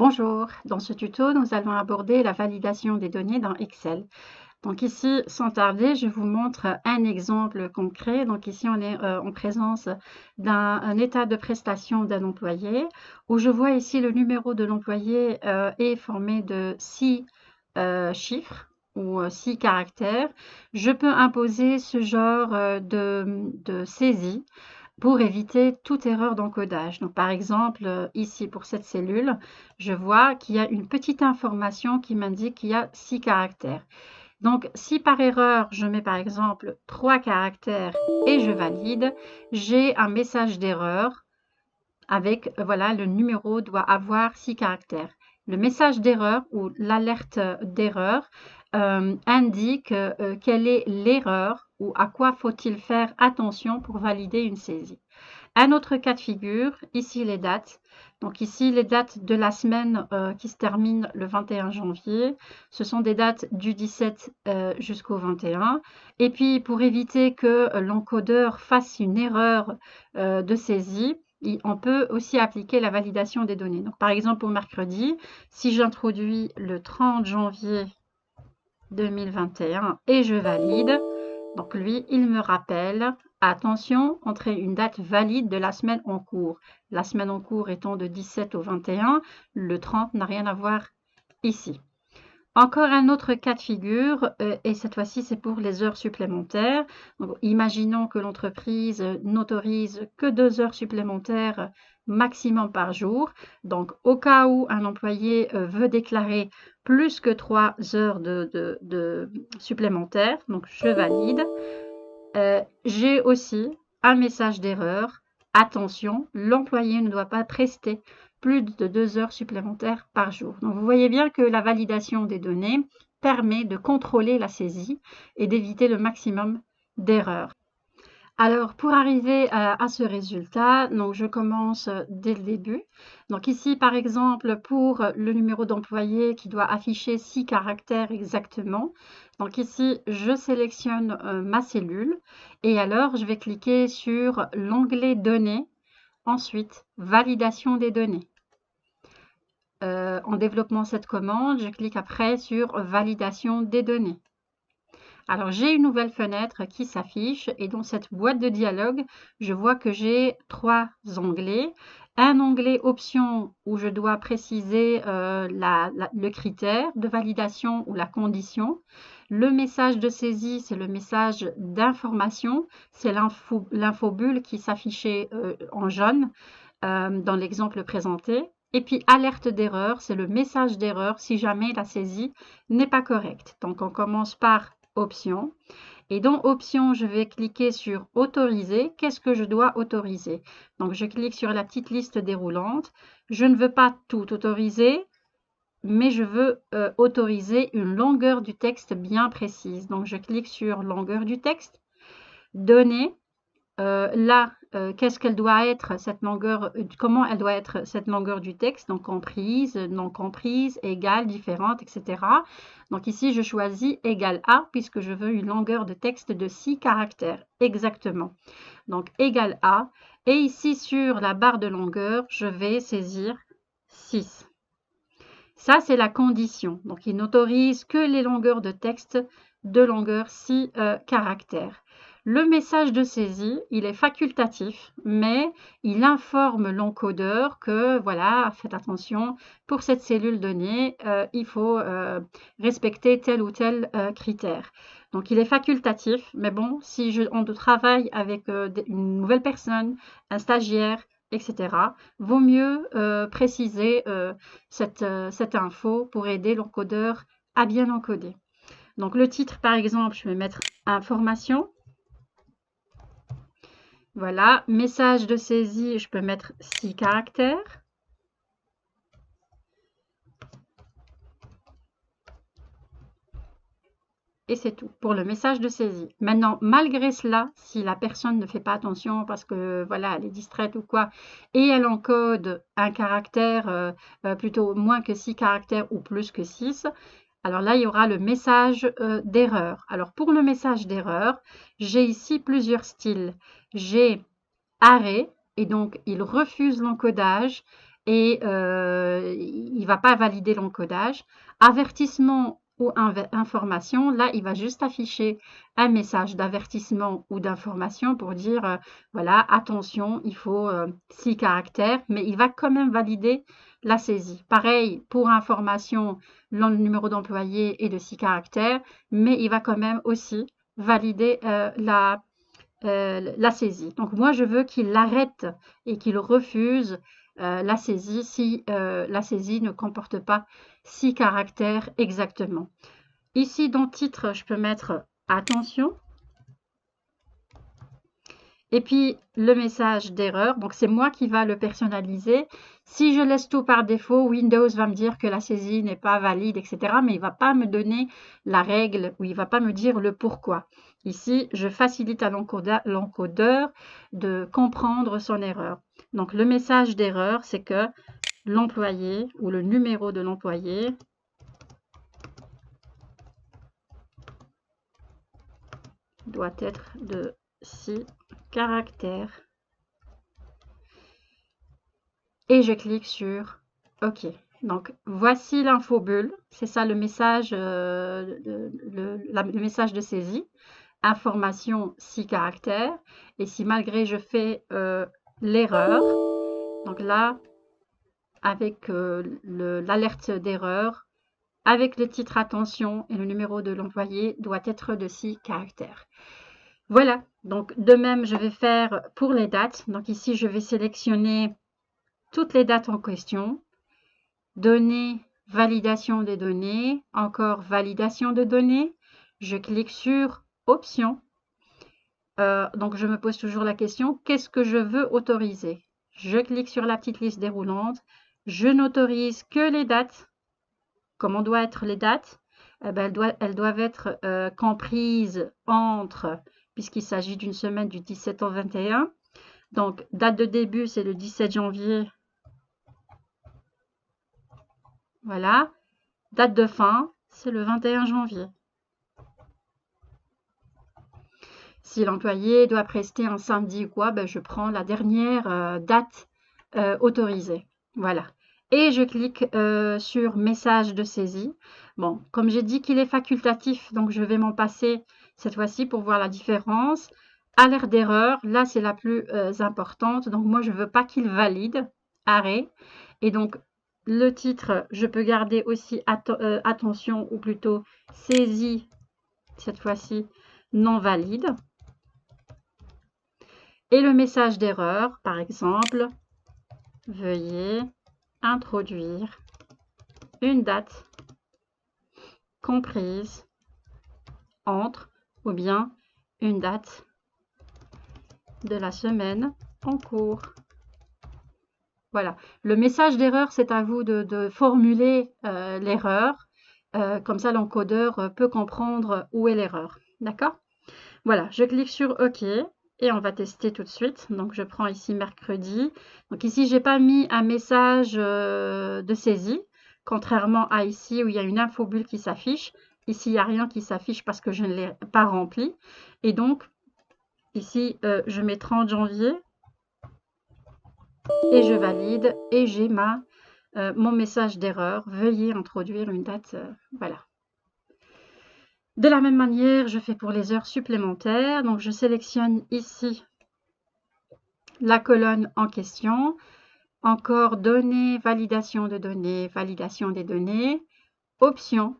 Bonjour, dans ce tuto, nous allons aborder la validation des données dans Excel. Donc ici, sans tarder, je vous montre un exemple concret. Donc ici, on est en présence d'un état de prestation d'un employé où je vois ici le numéro de l'employé est formé de 6 chiffres ou 6 caractères. Je peux imposer ce genre de saisie pour éviter toute erreur d'encodage. Donc, par exemple, ici, pour cette cellule, je vois qu'il y a une petite information qui m'indique qu'il y a 6 caractères. Donc, si par erreur, je mets par exemple 3 caractères et je valide, j'ai un message d'erreur avec, voilà, le numéro doit avoir 6 caractères. Le message d'erreur ou l'alerte d'erreur indique quelle est l'erreur ou à quoi faut-il faire attention pour valider une saisie. Un autre cas de figure, ici les dates. Donc ici les dates de la semaine qui se termine le 21 janvier. Ce sont des dates du 17 jusqu'au 21. Et puis pour éviter que l'encodeur fasse une erreur de saisie, on peut aussi appliquer la validation des données. Donc par exemple pour mercredi, si j'introduis le 30 janvier 2021 et je valide, donc lui, il me rappelle, attention, entrez une date valide de la semaine en cours. La semaine en cours étant de 17 au 21, le 30 n'a rien à voir ici. Encore un autre cas de figure, et cette fois-ci, c'est pour les heures supplémentaires. Donc, imaginons que l'entreprise n'autorise que 2 heures supplémentaires maximum par jour. Donc, au cas où un employé veut déclarer plus que 3 heures de supplémentaires, donc je valide. J'ai aussi un message d'erreur. Attention, l'employé ne doit pas prester plus de 2 heures supplémentaires par jour. Donc, vous voyez bien que la validation des données permet de contrôler la saisie et d'éviter le maximum d'erreurs. Alors, pour arriver à ce résultat, donc je commence dès le début. Donc ici, par exemple, pour le numéro d'employé qui doit afficher 6 caractères exactement. Donc ici, je sélectionne ma cellule et alors je vais cliquer sur l'onglet Données. Ensuite, Validation des données. En développant cette commande, je clique après sur Validation des données. Alors, j'ai une nouvelle fenêtre qui s'affiche et dans cette boîte de dialogue, je vois que j'ai 3 onglets. Un onglet option où je dois préciser le critère de validation ou la condition. Le message de saisie, c'est le message d'information. C'est l'infobulle qui s'affichait en jaune dans l'exemple présenté. Et puis, alerte d'erreur, c'est le message d'erreur si jamais la saisie n'est pas correcte. Donc, on commence par option. Et dans option, je vais cliquer sur autoriser. Qu'est-ce que je dois autoriser? Donc, je clique sur la petite liste déroulante. Je ne veux pas tout autoriser, mais je veux autoriser une longueur du texte bien précise. Donc, je clique sur longueur du texte. Données. Là, qu'est-ce qu'elle doit être, cette longueur, comment elle doit être cette longueur du texte, donc comprise, non comprise, égale, différente, etc. Donc ici, je choisis égal à, puisque je veux une longueur de texte de 6 caractères, exactement. Donc égal à, et ici sur la barre de longueur, je vais saisir 6. Ça, c'est la condition. Donc, il n'autorise que les longueurs de texte de longueur 6 caractères. Le message de saisie, il est facultatif, mais il informe l'encodeur que, voilà, faites attention, pour cette cellule donnée, il faut respecter tel ou tel critère. Donc, il est facultatif, mais bon, si on travaille avec une nouvelle personne, un stagiaire, etc., vaut mieux préciser cette info pour aider l'encodeur à bien encoder. Donc, le titre, par exemple, je vais mettre information. Voilà, message de saisie, je peux mettre 6 caractères. Et c'est tout pour le message de saisie. Maintenant, malgré cela, si la personne ne fait pas attention parce que voilà, elle est distraite ou quoi, et elle encode un caractère, plutôt moins que 6 caractères ou plus que 6, alors là, il y aura le message d'erreur. Alors pour le message d'erreur, j'ai ici plusieurs styles. J'ai arrêt, et donc il refuse l'encodage, et il ne va pas valider l'encodage. Avertissement ou information, là, il va juste afficher un message d'avertissement ou d'information pour dire, voilà, attention, il faut 6 caractères, mais il va quand même valider la saisie. Pareil, pour information, le numéro d'employé est de 6 caractères, mais il va quand même aussi valider la saisie. Donc moi, je veux qu'il arrête et qu'il refuse la saisie si la saisie ne comporte pas 6 caractères exactement. Ici, dans titre, je peux mettre attention. Et puis, le message d'erreur, donc c'est moi qui va le personnaliser. Si je laisse tout par défaut, Windows va me dire que la saisie n'est pas valide, etc. Mais il ne va pas me donner la règle ou il ne va pas me dire le pourquoi. Ici, je facilite à l'encodeur de comprendre son erreur. Donc, le message d'erreur, c'est que l'employé ou le numéro de l'employé doit être de 6 caractères. Et je clique sur OK. Donc, voici l'infobulle. C'est ça le message, le message de saisie. Information 6 caractères. Et si malgré je fais l'erreur, donc là, avec l'alerte d'erreur, avec le titre attention et le numéro de l'employé doit être de 6 caractères. Voilà, donc de même, je vais faire pour les dates. Donc ici, je vais sélectionner toutes les dates en question. Données, validation des données, encore validation de données. Je clique sur options. Donc je me pose toujours la question, qu'est-ce que je veux autoriser? Je clique sur la petite liste déroulante. Je n'autorise que les dates. Comment doivent être les dates? Eh ben, elles doivent être comprises entre, puisqu'il s'agit d'une semaine du 17 au 21. Donc, date de début, c'est le 17 janvier. Voilà. Date de fin, c'est le 21 janvier. Si l'employé doit prester un samedi ou quoi, ben je prends la dernière date autorisée. Voilà. Et je clique sur message de saisie. Bon, comme j'ai dit qu'il est facultatif, donc je vais m'en passer cette fois-ci pour voir la différence. Alerte d'erreur, là c'est la plus importante. Donc moi je ne veux pas qu'il valide. Arrêt. Et donc le titre, je peux garder aussi attention ou plutôt saisie, cette fois-ci non valide. Et le message d'erreur, par exemple, veuillez introduire une date comprise entre ou bien une date de la semaine en cours. Voilà, le message d'erreur, c'est à vous de formuler l'erreur. Comme ça, l'encodeur peut comprendre où est l'erreur. D'accord? Voilà, je clique sur OK. Et on va tester tout de suite. Donc, je prends ici mercredi. Donc, ici, je n'ai pas mis un message de saisie, contrairement à ici où il y a une infobulle qui s'affiche. Ici, il n'y a rien qui s'affiche parce que je ne l'ai pas rempli. Et donc, ici, je mets 30 janvier et je valide. Et j'ai mon message d'erreur. Veuillez introduire une date. Voilà. De la même manière, je fais pour les heures supplémentaires. Donc, je sélectionne ici la colonne en question. Encore données, validation de données, validation des données. Options.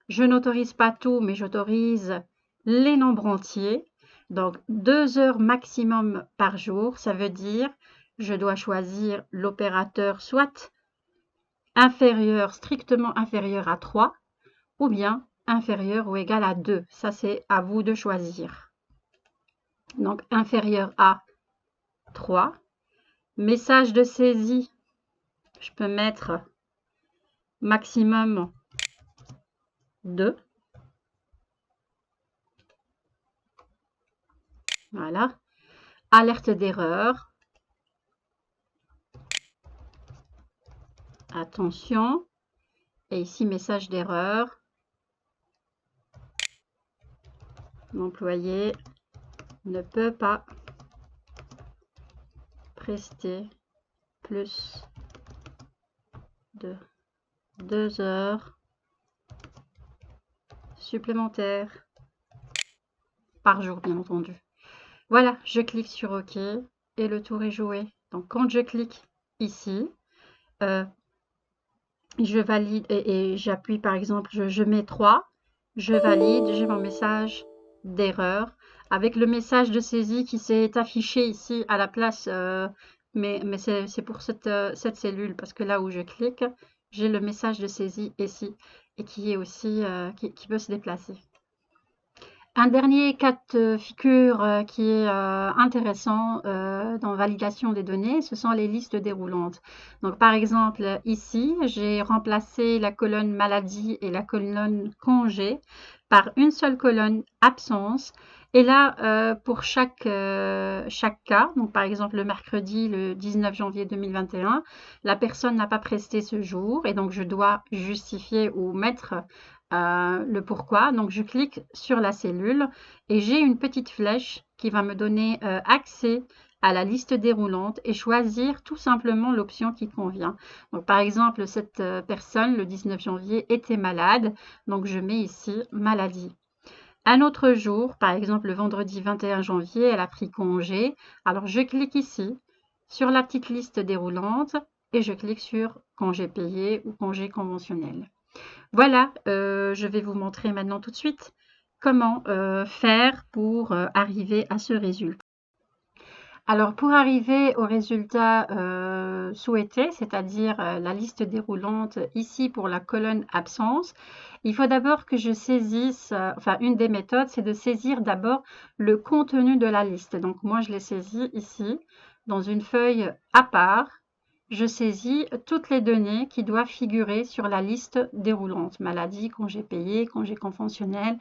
Je n'autorise pas tout, mais j'autorise les nombres entiers. Donc, 2 heures maximum par jour. Ça veut dire, je dois choisir l'opérateur soit inférieur, strictement inférieur à 3, ou bien inférieur ou égal à 2. Ça, c'est à vous de choisir. Donc, inférieur à 3. Message de saisie, je peux mettre maximum 2. Voilà. Alerte d'erreur. Attention. Et ici, message d'erreur. L'employé ne peut pas prester plus de 2 heures supplémentaires par jour, bien entendu. Voilà, je clique sur OK et le tour est joué. Donc, quand je clique ici, je valide et j'appuie par exemple, je mets 3, je valide, j'ai mon message d'erreur avec le message de saisie qui s'est affiché ici à la place, mais c'est pour cette cellule parce que là où je clique, j'ai le message de saisie ici et qui est aussi qui peut se déplacer. Un dernier cas de figure qui est intéressant dans validation des données, ce sont les listes déroulantes. Donc, par exemple, ici, j'ai remplacé la colonne maladie et la colonne congé par une seule colonne absence. Et là, pour chaque cas, donc par exemple le mercredi, le 19 janvier 2021, la personne n'a pas presté ce jour et donc je dois justifier ou mettre le pourquoi. Donc, je clique sur la cellule et j'ai une petite flèche qui va me donner accès à la liste déroulante et choisir tout simplement l'option qui convient. Donc, par exemple, cette personne, le 19 janvier, était malade. Donc, je mets ici maladie. Un autre jour, par exemple, le vendredi 21 janvier, elle a pris congé. Alors, je clique ici sur la petite liste déroulante et je clique sur congé payé ou congé conventionnel. Voilà, je vais vous montrer maintenant tout de suite comment faire pour arriver à ce résultat. Alors, pour arriver au résultat souhaité, c'est-à-dire la liste déroulante ici pour la colonne absence, il faut d'abord que je saisisse, enfin une des méthodes, c'est de saisir d'abord le contenu de la liste. Donc, moi, je l'ai saisi ici dans une feuille à part. Je saisis toutes les données qui doivent figurer sur la liste déroulante. Maladie, congé payé, congé conventionnel,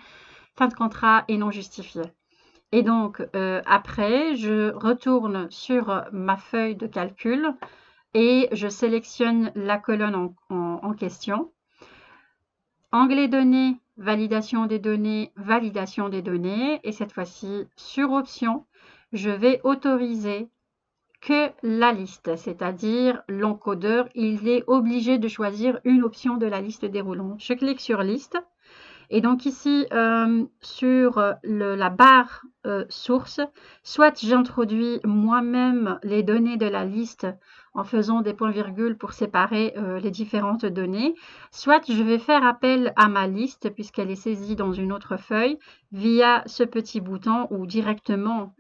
fin de contrat et non justifié. Et donc, après, je retourne sur ma feuille de calcul et je sélectionne la colonne en question. Onglet données, validation des données, validation des données. Et cette fois-ci, sur option, je vais autoriser que la liste, c'est-à-dire l'encodeur, il est obligé de choisir une option de la liste déroulante. Je clique sur liste et donc ici sur la barre source, soit j'introduis moi-même les données de la liste en faisant des points-virgules pour séparer les différentes données, soit je vais faire appel à ma liste puisqu'elle est saisie dans une autre feuille via ce petit bouton ou directement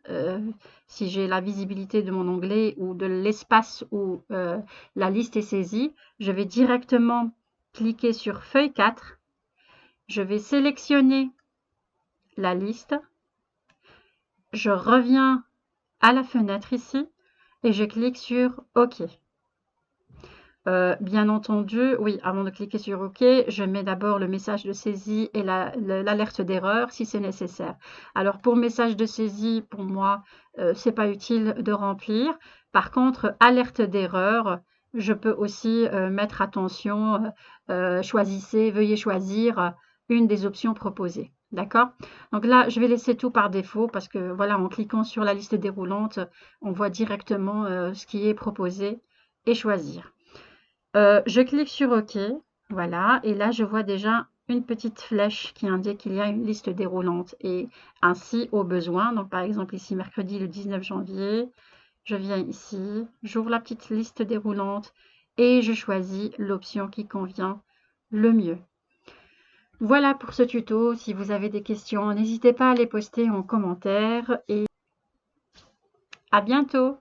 si j'ai la visibilité de mon onglet ou de l'espace où la liste est saisie, je vais directement cliquer sur feuille 4. Je vais sélectionner la liste. Je reviens à la fenêtre ici et je clique sur OK. Bien entendu, oui, avant de cliquer sur OK, je mets d'abord le message de saisie et l'alerte d'erreur si c'est nécessaire. Alors, pour message de saisie, pour moi, c'est pas utile de remplir. Par contre, alerte d'erreur, je peux aussi mettre attention, veuillez choisir une des options proposées. D'accord? Donc là, je vais laisser tout par défaut parce que voilà, en cliquant sur la liste déroulante, on voit directement ce qui est proposé et choisir. Je clique sur OK, voilà, et là je vois déjà une petite flèche qui indique qu'il y a une liste déroulante et ainsi au besoin. Donc par exemple ici mercredi le 19 janvier, je viens ici, j'ouvre la petite liste déroulante et je choisis l'option qui convient le mieux. Voilà pour ce tuto. Si vous avez des questions, n'hésitez pas à les poster en commentaire et à bientôt.